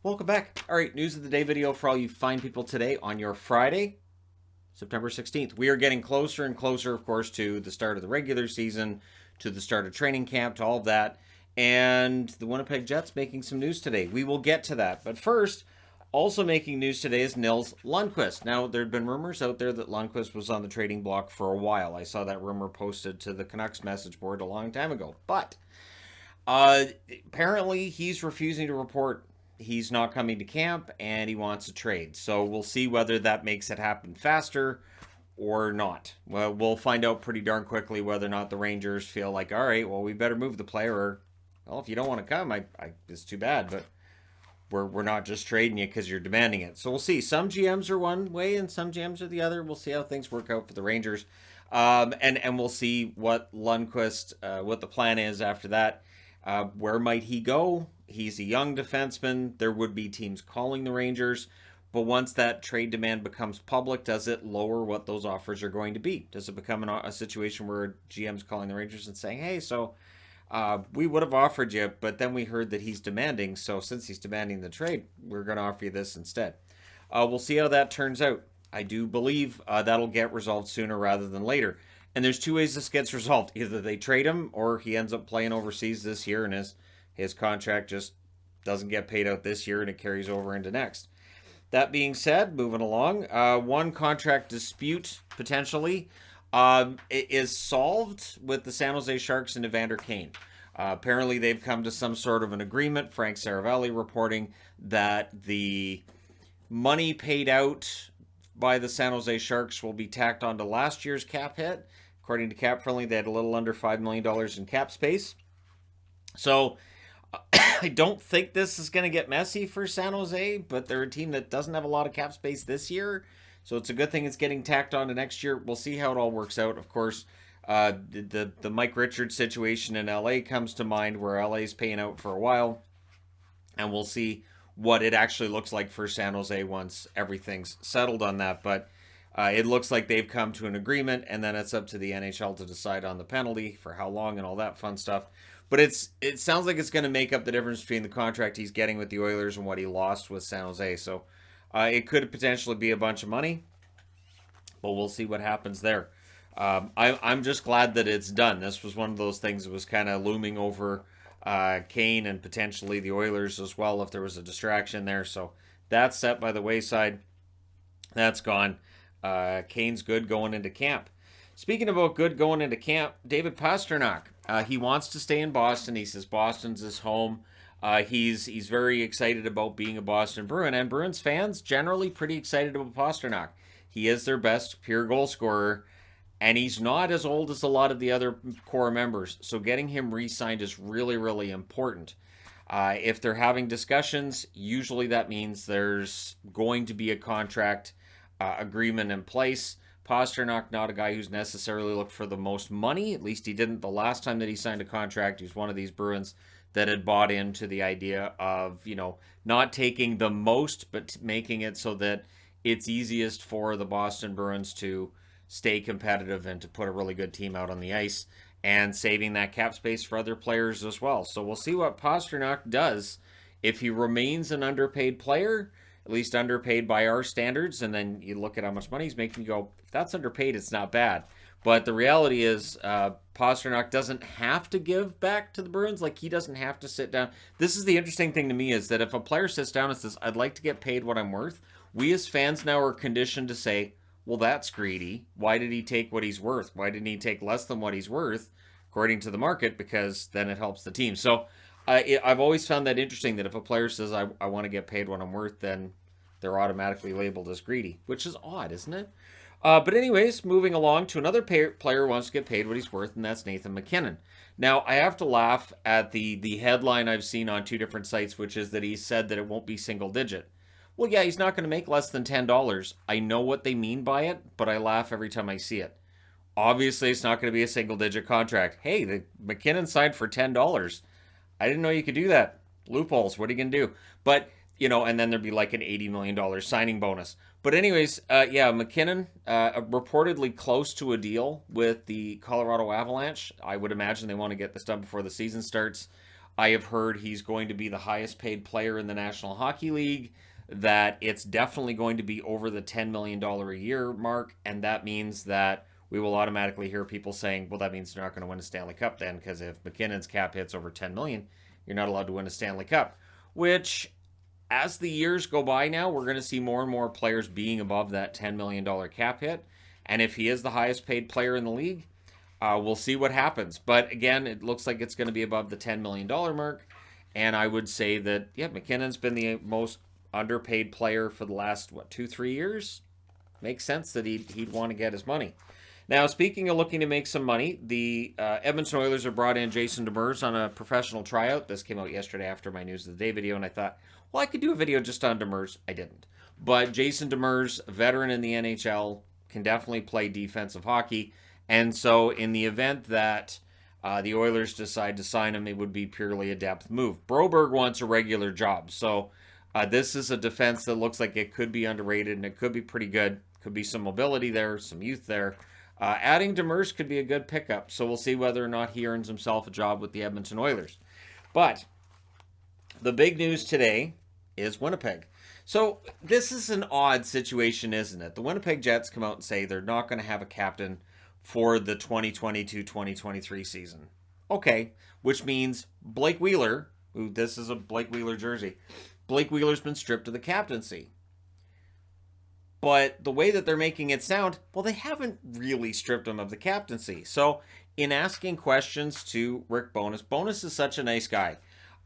Welcome back. All right, news of the day video for all you fine people today on your Friday, September 16th. We are getting closer and closer, of course, to the start of the regular season, to the start of training camp, to all of that. And the Winnipeg Jets making some news today. We will get to that. But first, also making news today is Nils Lundkvist. Now, there had been rumors out there that Lundkvist was on the trading block for a while. I saw that rumor posted to the Canucks message board a long time ago. But apparently, he's refusing to report. He's not coming to camp and he wants a trade. So we'll see whether that makes it happen faster or not. Well, we'll find out pretty darn quickly whether or not the Rangers feel like, all right, well, we better move the player. Or, well, if you don't want to come, it's too bad. But we're not just trading you because you're demanding it. So we'll see. Some GMs are one way and some GMs are the other. We'll see how things work out for the Rangers. And we'll see what Lundkvist, what the plan is after that. Where might he go? He's a young defenseman. There would be teams calling the Rangers. But once that trade demand becomes public, does it lower what those offers are going to be? Does it become a situation where GM's calling the Rangers and saying, hey, so we would have offered you, but then we heard that he's demanding. So since he's demanding the trade, we're going to offer you this instead. We'll see how that turns out. I do believe that'll get resolved sooner rather than later. And there's two ways this gets resolved. Either they trade him or he ends up playing overseas this year and his contract just doesn't get paid out this year and it carries over into next. That being said, moving along, one contract dispute potentially is solved with the San Jose Sharks and Evander Kane. Apparently they've come to some sort of an agreement. Frank Saravalli reporting that the money paid out by the San Jose Sharks will be tacked onto last year's cap hit. According to Cap Friendly, they had a little under $5 million in cap space. So I don't think this is going to get messy for San Jose, but they're a team that doesn't have a lot of cap space this year. So it's a good thing it's getting tacked on to next year. We'll see how it all works out. Of course, the Mike Richards situation in LA comes to mind, where LA is paying out for a while. And we'll see what it actually looks like for San Jose once everything's settled on that. But it looks like they've come to an agreement, and then it's up to the NHL to decide on the penalty for how long and all that fun stuff. But it sounds like it's going to make up the difference between the contract he's getting with the Oilers and what he lost with San Jose. So it could potentially be a bunch of money, but we'll see what happens there. I'm just glad that it's done. This was one of those things that was kind of looming over Kane and potentially the Oilers as well if there was a distraction there. So that's set by the wayside. That's gone. Kane's good going into camp. Speaking about good going into camp, David Pastrnak. He wants to stay in Boston. He says Boston's his home. He's very excited about being a Boston Bruin, and Bruins fans generally pretty excited about Pastrnak. He is their best pure goal scorer, and he's not as old as a lot of the other core members. So getting him re-signed is really, really important. If they're having discussions, usually that means there's going to be a contract agreement in place. Pastrnak, not a guy who's necessarily looked for the most money. At least he didn't the last time that he signed a contract. He was one of these Bruins that had bought into the idea of, not taking the most, but making it so that it's easiest for the Boston Bruins to stay competitive and to put a really good team out on the ice, and saving that cap space for other players as well. So we'll see what Pastrnak does. If he remains an underpaid player, at least underpaid by our standards, and then you look at how much money he's making, you go, if that's underpaid, it's not bad. But the reality is Pastrnak doesn't have to give back to the Bruins. Like, he doesn't have to sit down. This is the interesting thing to me, is that if a player sits down and says, I'd like to get paid what I'm worth, we as fans now are conditioned to say, well, that's greedy. Why did he take what he's worth? Why didn't he take less than what he's worth, according to the market? Because then it helps the team. So I've always found that interesting, that if a player says, I want to get paid what I'm worth, then they're automatically labeled as greedy, which is odd, isn't it? But anyways, moving along to another player who wants to get paid what he's worth, and that's Nathan MacKinnon. Now, I have to laugh at the headline I've seen on two different sites, which is that he said that it won't be single digit. Well, yeah, he's not going to make less than $10. I know what they mean by it, but I laugh every time I see it. Obviously, it's not going to be a single digit contract. Hey, the MacKinnon signed for $10. I didn't know you could do that. Loopholes, what are you going to do? But, and then there'd be like an $80 million signing bonus. But anyways, MacKinnon reportedly close to a deal with the Colorado Avalanche. I would imagine they want to get this done before the season starts. I have heard he's going to be the highest paid player in the National Hockey League, that it's definitely going to be over the $10 million a year mark, and that means that we will automatically hear people saying, well, that means they're not going to win a Stanley Cup then, because if MacKinnon's cap hits over 10 million, you're not allowed to win a Stanley Cup. Which, as the years go by now, we're going to see more and more players being above that $10 million cap hit. And if he is the highest paid player in the league, we'll see what happens. But again, it looks like it's going to be above the $10 million mark. And I would say that, yeah, MacKinnon's been the most underpaid player for the last, 2-3 years? Makes sense that he'd want to get his money. Now, speaking of looking to make some money, the Edmonton Oilers have brought in Jason Demers on a professional tryout. This came out yesterday after my News of the Day video, and I thought, well, I could do a video just on Demers. I didn't. But Jason Demers, a veteran in the NHL, can definitely play defensive hockey. And so in the event that the Oilers decide to sign him, it would be purely a depth move. Broberg wants a regular job. So this is a defense that looks like it could be underrated, and it could be pretty good. Could be some mobility there, some youth there. Adding Demers could be a good pickup, so we'll see whether or not he earns himself a job with the Edmonton Oilers. But the big news today is Winnipeg. So this is an odd situation, isn't it? The Winnipeg Jets come out and say they're not going to have a captain for the 2022-2023 season. Okay, which means Blake Wheeler, this is a Blake Wheeler jersey, Blake Wheeler's been stripped of the captaincy. But the way that they're making it sound, well, they haven't really stripped him of the captaincy. So in asking questions to Rick Bowness, Bowness is such a nice guy.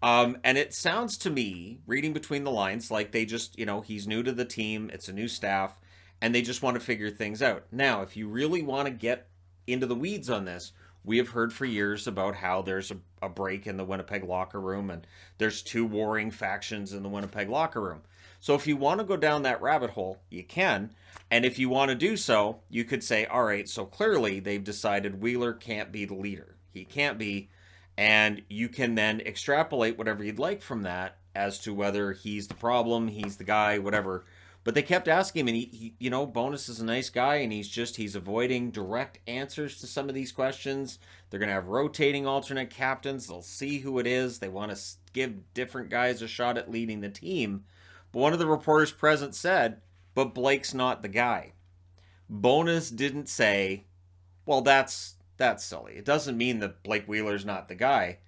And it sounds to me, reading between the lines, like they just, he's new to the team, it's a new staff, and they just want to figure things out. Now, if you really want to get into the weeds on this, we have heard for years about how there's a break in the Winnipeg locker room, and there's two warring factions in the Winnipeg locker room. So if you want to go down that rabbit hole, you can. And if you want to do so, you could say, all right, so clearly they've decided Wheeler can't be the leader. He can't be. And you can then extrapolate whatever you'd like from that as to whether he's the problem, he's the guy, whatever. But they kept asking him, and he Bowness is a nice guy, and he's avoiding direct answers to some of these questions. They're going to have rotating alternate captains. They'll see who it is. They want to give different guys a shot at leading the team. But one of the reporters present said, but Blake's not the guy. Bowness didn't say, well, that's silly. It doesn't mean that Blake Wheeler's not the guy.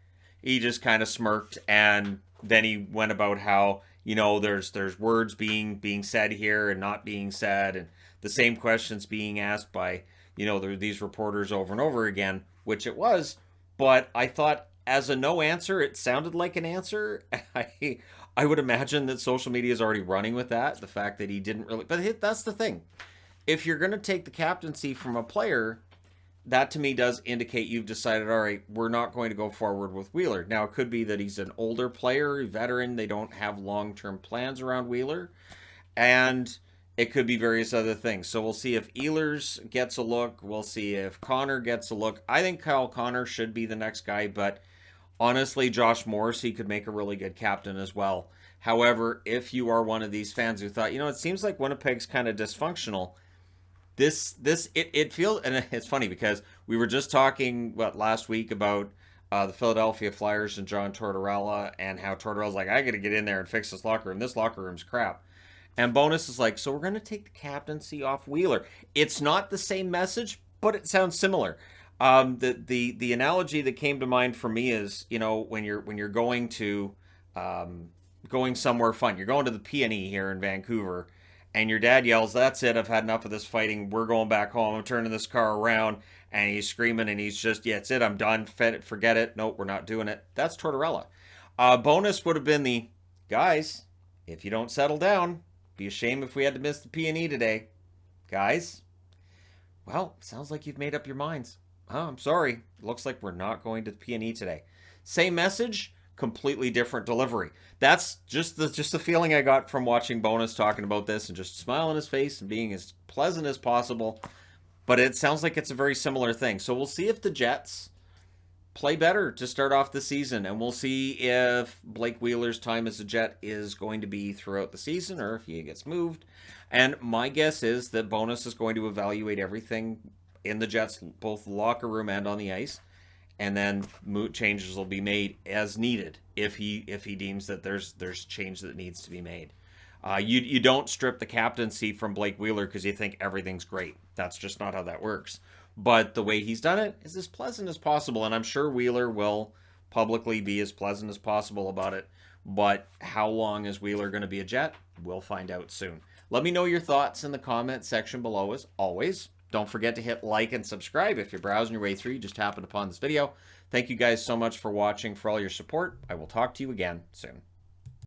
He just kind of smirked, and then he went about how, there's words being said here and not being said, and the same questions being asked by, these reporters over and over again, which it was. But I thought, as a no answer, it sounded like an answer. I would imagine that social media is already running with that. The fact that he didn't really... But that's the thing. If you're going to take the captaincy from a player, that to me does indicate you've decided, all right, we're not going to go forward with Wheeler. Now, it could be that he's an older player, a veteran. They don't have long-term plans around Wheeler. And it could be various other things. So we'll see if Ehlers gets a look. We'll see if Connor gets a look. I think Kyle Connor should be the next guy, but... honestly, Josh Morrissey could make a really good captain as well. However, if you are one of these fans who thought, it seems like Winnipeg's kind of dysfunctional, it feels, and it's funny because we were just talking last week about the Philadelphia Flyers and John Tortorella, and how Tortorella's like, I got to get in there and fix this locker room. This locker room's crap. And Bowness is like, so we're going to take the captaincy off Wheeler. It's not the same message, but it sounds similar. The analogy that came to mind for me is, when you're going to going somewhere fun, you're going to the P&E here in Vancouver, and your dad yells, "That's it, I've had enough of this fighting, we're going back home, I'm turning this car around," and he's screaming, and he's just, yeah, it's it, I'm done, forget it, nope, we're not doing it. That's Tortorella. Bonus would have been the, guys, if you don't settle down, be a shame if we had to miss the P&E today. Guys, well, sounds like you've made up your minds. Oh, I'm sorry. Looks like we're not going to the P&E today. Same message, completely different delivery. That's just the feeling I got from watching Bowness talking about this and just smiling his face and being as pleasant as possible. But it sounds like it's a very similar thing. So we'll see if the Jets play better to start off the season, and we'll see if Blake Wheeler's time as a Jet is going to be throughout the season or if he gets moved. And my guess is that Bowness is going to evaluate everything in the Jets, both the locker room and on the ice, and then changes will be made as needed if he deems that there's change that needs to be made. You don't strip the captaincy from Blake Wheeler because you think everything's great. That's just not how that works. But the way he's done it is as pleasant as possible, and I'm sure Wheeler will publicly be as pleasant as possible about it. But how long is Wheeler going to be a Jet? We'll find out soon. Let me know your thoughts in the comment section below as always. Don't forget to hit like and subscribe if you're browsing your way through. You just happened upon this video. Thank you guys so much for watching, for all your support. I will talk to you again soon.